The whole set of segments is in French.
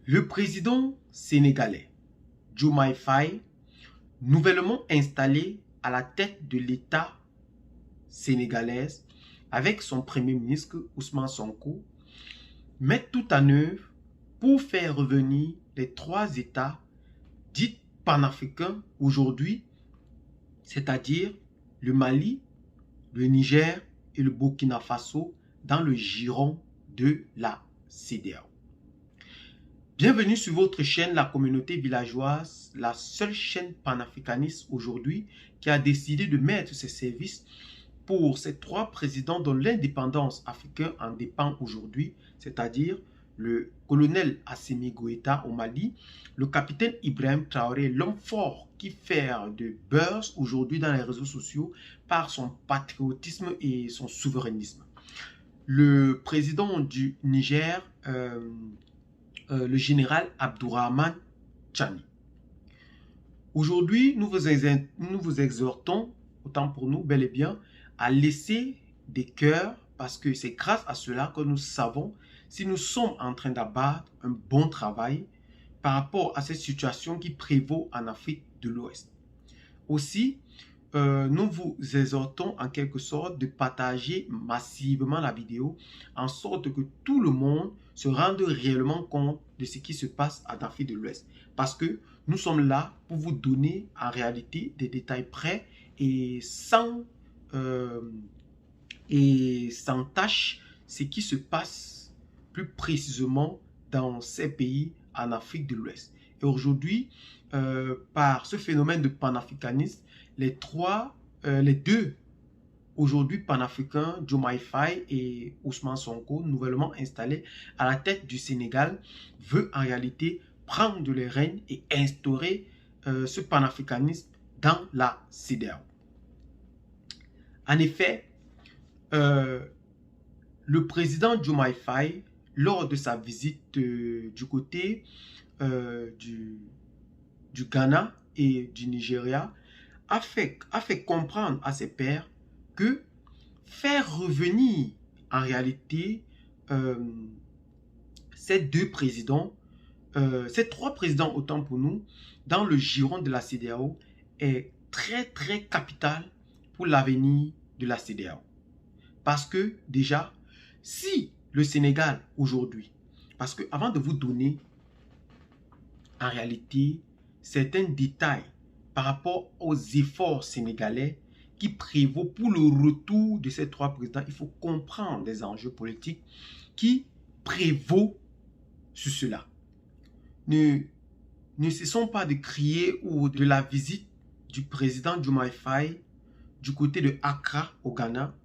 Le président sénégalais, Diomaye Faye, nouvellement installé à la tête de l'État sénégalais avec son premier ministre Ousmane Sonko, met tout en œuvre pour faire revenir les trois États dits panafricains aujourd'hui, c'est-à-dire le Mali, le Niger et le Burkina Faso dans le giron de la CEDEAO. Bienvenue sur votre chaîne La Communauté Villageoise, la seule chaîne panafricaniste aujourd'hui qui a décidé de mettre ses services pour ces trois présidents dont l'indépendance africaine en dépend aujourd'hui, c'est-à-dire le colonel Assimi Goïta au Mali, le capitaine Ibrahim Traoré, l'homme fort qui fait de buzz aujourd'hui dans les réseaux sociaux par son patriotisme et son souverainisme. Le président du Niger, le général Abdourahmane Tchani. Aujourd'hui, nous vous exhortons, autant pour nous, bel et bien, à laisser des cœurs, parce que c'est grâce à cela que nous savons si nous sommes en train d'abattre un bon travail par rapport à cette situation qui prévaut en Afrique de l'Ouest. Aussi, nous vous exhortons en quelque sorte de partager massivement la vidéo en sorte que tout le monde se rende réellement compte de ce qui se passe en Afrique de l'Ouest. Parce que nous sommes là pour vous donner en réalité des détails près et sans tâche ce qui se passe plus précisément dans ces pays en Afrique de l'Ouest. Et aujourd'hui, par ce phénomène de panafricanisme, les deux aujourd'hui panafricains, Diomaye Faye et Ousmane Sonko, nouvellement installés à la tête du Sénégal, veut en réalité prendre les rênes et instaurer ce panafricanisme dans la CEDEAO. En effet, le président Diomaye Faye, lors de sa visite du côté du Ghana et du Nigeria, a fait comprendre à ses pairs que faire revenir en réalité ces trois présidents autant pour nous, dans le giron de la CEDEAO est très capital pour l'avenir de la CEDEAO. Parce que déjà, si le Sénégal aujourd'hui, parce que avant de vous donner en réalité certains détails par rapport aux efforts sénégalais qui prévaut pour le retour de ces trois présidents, il faut comprendre les enjeux politiques qui prévaut sur cela. Ne cessons pas de crier ou de la visite du président Diomaye Faye du côté de Accra au Ghana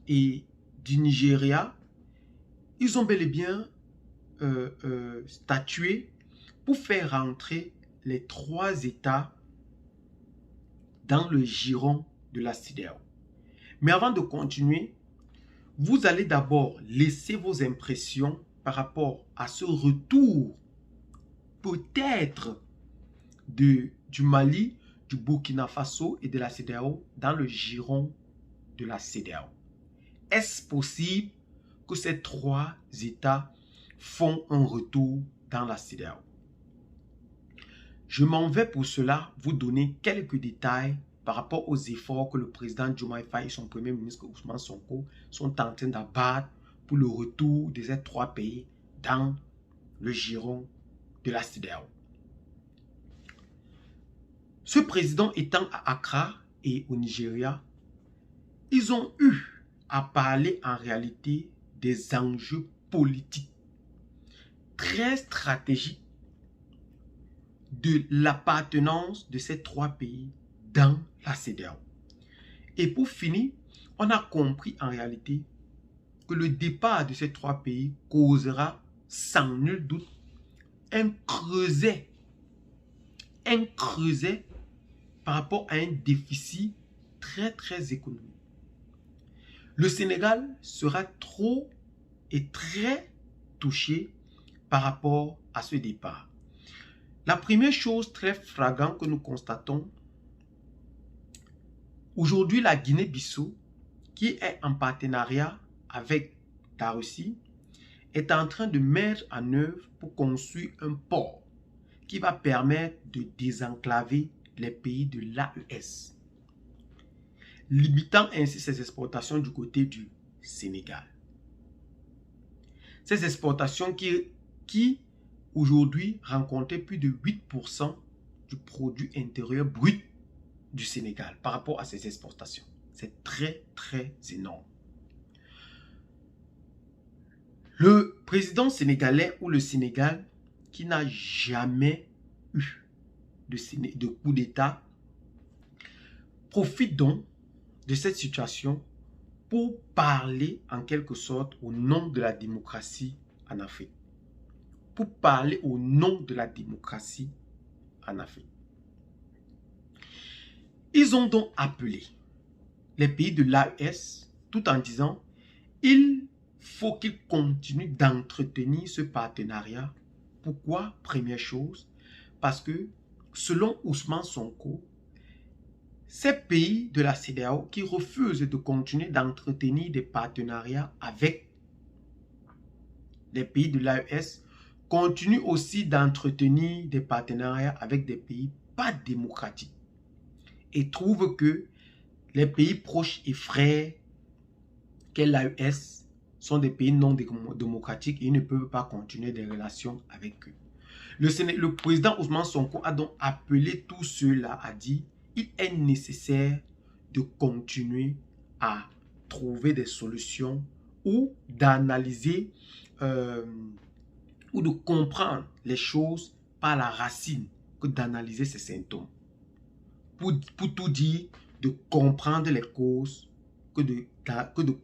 et du Nigeria. Ils ont bel et bien statué pour faire rentrer les trois États dans le giron de la CEDEAO. Mais avant de continuer, vous allez d'abord laisser vos impressions par rapport à ce retour peut-être du Mali, du Burkina Faso et de la CEDEAO dans le giron de la CEDEAO. Est-ce possible que ces trois États font un retour dans la CEDEAO? Je m'en vais pour cela vous donner quelques détails par rapport aux efforts que le président Diomaye Faye et son premier ministre Ousmane Sonko sont en train d'abattre pour le retour de ces trois pays dans le giron de la CEDEAO. Ce président étant à Accra et au Nigeria, ils ont eu à parler en réalité des enjeux politiques très stratégiques de l'appartenance de ces trois pays dans la CEDEAO. Et pour finir, on a compris en réalité que le départ de ces trois pays causera sans nul doute un creuset par rapport à un déficit très économique. Le Sénégal sera trop et très touché par rapport à ce départ. La première chose très flagrante que nous constatons, aujourd'hui la Guinée-Bissau, qui est en partenariat avec la Russie, est en train de mettre en œuvre pour construire un port qui va permettre de désenclaver les pays de l'AES, limitant ainsi ses exportations du côté du Sénégal. Ces exportations qui aujourd'hui rencontraient plus de 8% du produit intérieur brut du Sénégal par rapport à ces exportations. C'est très, très énorme. Le président sénégalais ou le Sénégal qui n'a jamais eu de coup d'État profite donc de cette situation pour parler en quelque sorte au nom de la démocratie en Afrique. Pour parler au nom de la démocratie en Afrique. Ils ont donc appelé les pays de l'AES tout en disant il faut qu'ils continuent d'entretenir ce partenariat. Pourquoi? Première chose, parce que selon Ousmane Sonko, ces pays de la CEDEAO qui refusent de continuer d'entretenir des partenariats avec les pays de l'AES continuent aussi d'entretenir des partenariats avec des pays pas démocratiques et trouvent que les pays proches et frères qu'est l'AES sont des pays non démocratiques et ils ne peuvent pas continuer des relations avec eux. Le président Ousmane Sonko a donc appelé tous ceux-là à dire il est nécessaire de continuer à trouver des solutions ou d'analyser ou de comprendre les choses par la racine que d'analyser ces symptômes. Pour tout dire, de comprendre les causes que de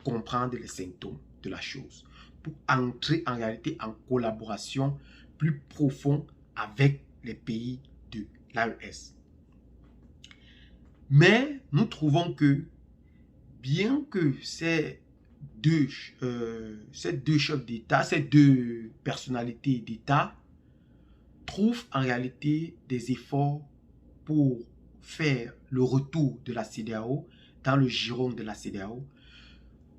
comprendre les symptômes de la chose. Pour entrer en réalité en collaboration plus profonde avec les pays de l'AES. Mais nous trouvons que bien que ces deux chefs d'État, ces deux personnalités d'État trouvent en réalité des efforts pour faire le retour de la CEDEAO dans le giron de la CEDEAO,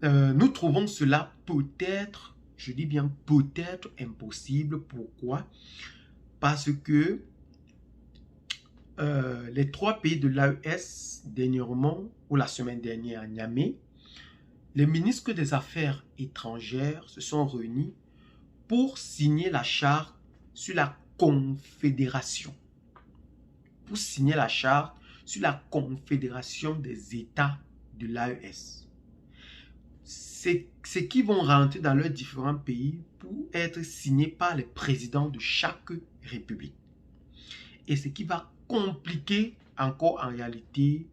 nous trouvons cela peut-être, je dis bien peut-être impossible. Pourquoi? Parce que les trois pays de l'AES, dernièrement, ou la semaine dernière à Niamey, les ministres des Affaires étrangères se sont réunis pour signer la charte sur la confédération. Pour signer la charte sur la confédération des États de l'AES. C'est qui vont rentrer dans leurs différents pays pour être signés par les présidents de chaque république. Et ce qui va compliquer encore en réalité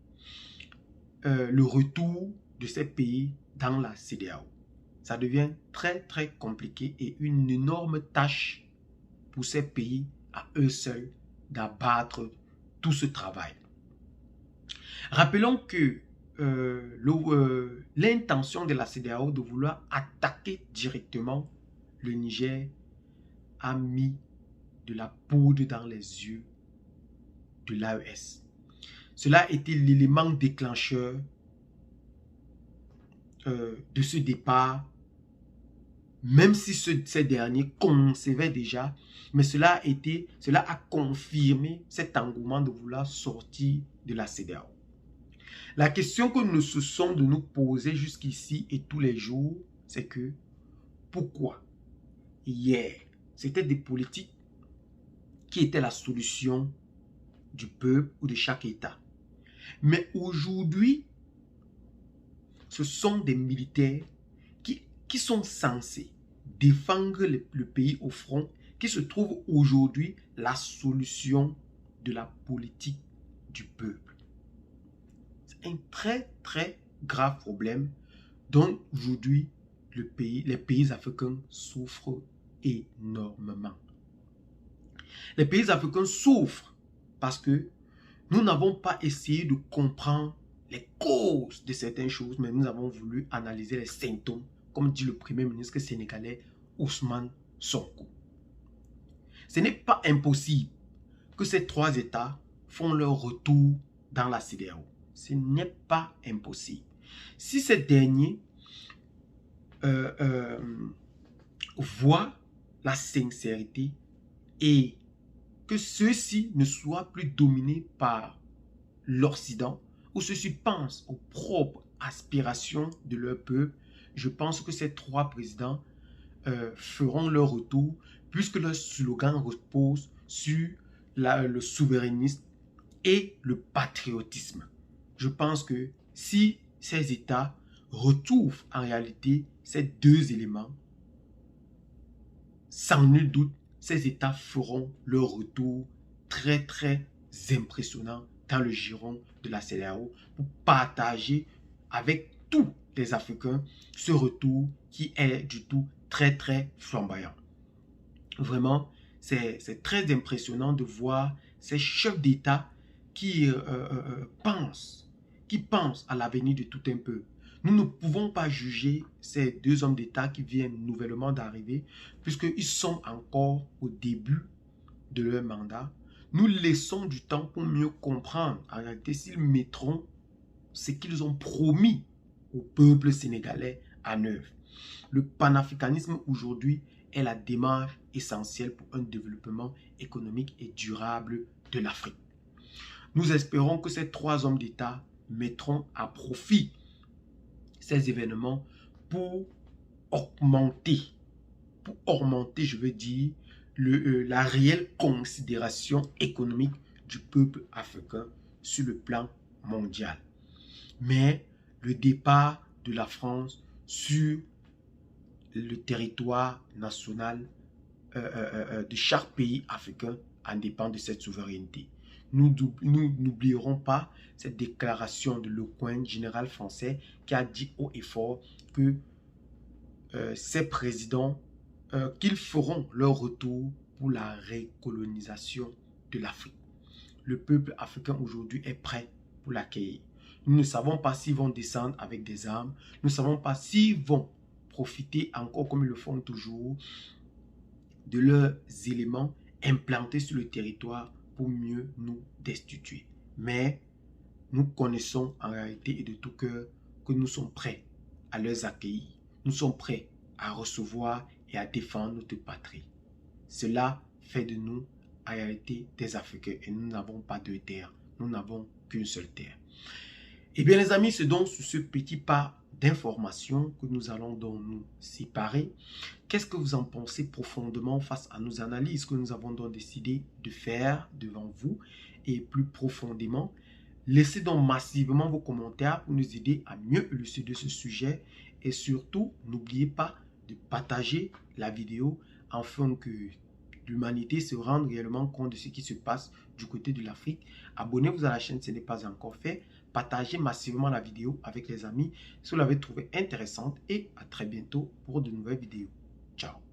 le retour de ces pays dans la CEDEAO. Ça devient très très compliqué et une énorme tâche pour ces pays à eux seuls d'abattre tout ce travail. Rappelons que l'intention de la CEDEAO de vouloir attaquer directement le Niger a mis de la poudre dans les yeux de l'AES. Cela a été l'élément déclencheur de ce départ, même si ces derniers concevaient déjà, mais cela a confirmé cet engouement de vouloir sortir de la CEDEAO. La question que nous cessons de nous poser jusqu'ici et tous les jours, c'est que pourquoi hier, c'était des politiques qui étaient la solution du peuple ou de chaque État. Mais aujourd'hui, ce sont des militaires qui sont censés défendre le pays au front, qui se trouvent aujourd'hui la solution de la politique du peuple. C'est un très très grave problème dont aujourd'hui les pays africains souffrent énormément. Les pays africains souffrent parce que nous n'avons pas essayé de comprendre les causes de certaines choses, mais nous avons voulu analyser les symptômes, comme dit le premier ministre sénégalais Ousmane Sonko. Ce n'est pas impossible que ces trois États font leur retour dans la CEDEAO. Ce n'est pas impossible. Si ces derniers voient la sincérité et que ceux-ci ne soient plus dominés par l'Occident, où ceux-ci pensent aux propres aspirations de leur peuple, je pense que ces trois présidents feront leur retour, puisque leur slogan repose sur le souverainisme et le patriotisme. Je pense que si ces États retrouvent en réalité ces deux éléments, sans nul doute, ces États feront leur retour très très impressionnant dans le giron de la CEDEAO pour partager avec tous les Africains ce retour qui est du tout très très flamboyant. Vraiment, c'est très impressionnant de voir ces chefs d'État qui pensent à l'avenir de tout un peuple. Nous ne pouvons pas juger ces deux hommes d'État qui viennent nouvellement d'arriver, puisqu'ils sont encore au début de leur mandat. Nous laissons du temps pour mieux comprendre en réalité s'ils mettront ce qu'ils ont promis au peuple sénégalais en œuvre. Le panafricanisme aujourd'hui est la démarche essentielle pour un développement économique et durable de l'Afrique. Nous espérons que ces trois hommes d'État mettront à profit ces événements pour augmenter, je veux dire, la réelle considération économique du peuple africain sur le plan mondial. Mais le départ de la France sur le territoire national de chaque pays africain en dépend de cette souveraineté. Nous n'oublierons pas cette déclaration de Lecointre, général français, qui a dit haut et fort que ces présidents, qu'ils feront leur retour pour la recolonisation de l'Afrique. Le peuple africain aujourd'hui est prêt pour l'accueillir. Nous ne savons pas s'ils vont descendre avec des armes. Nous ne savons pas s'ils vont profiter encore comme ils le font toujours de leurs éléments implantés sur le territoire pour mieux nous destituer. Mais nous connaissons en réalité et de tout cœur que nous sommes prêts à les accueillir. Nous sommes prêts à recevoir et à défendre notre patrie. Cela fait de nous en réalité des Africains et nous n'avons pas deux terres. Nous n'avons qu'une seule terre. Eh bien les amis, c'est donc sur ce petit pas d'informations que nous allons donc nous séparer. Qu'est-ce que vous en pensez profondément face à nos analyses que nous avons donc décidé de faire devant vous et plus profondément? Laissez donc massivement vos commentaires pour nous aider à mieux élucider ce sujet et surtout, n'oubliez pas de partager la vidéo afin que l'humanité se rende réellement compte de ce qui se passe du côté de l'Afrique. Abonnez-vous à la chaîne si ce n'est pas encore fait. Partagez massivement la vidéo avec les amis si vous l'avez trouvée intéressante et à très bientôt pour de nouvelles vidéos. Ciao.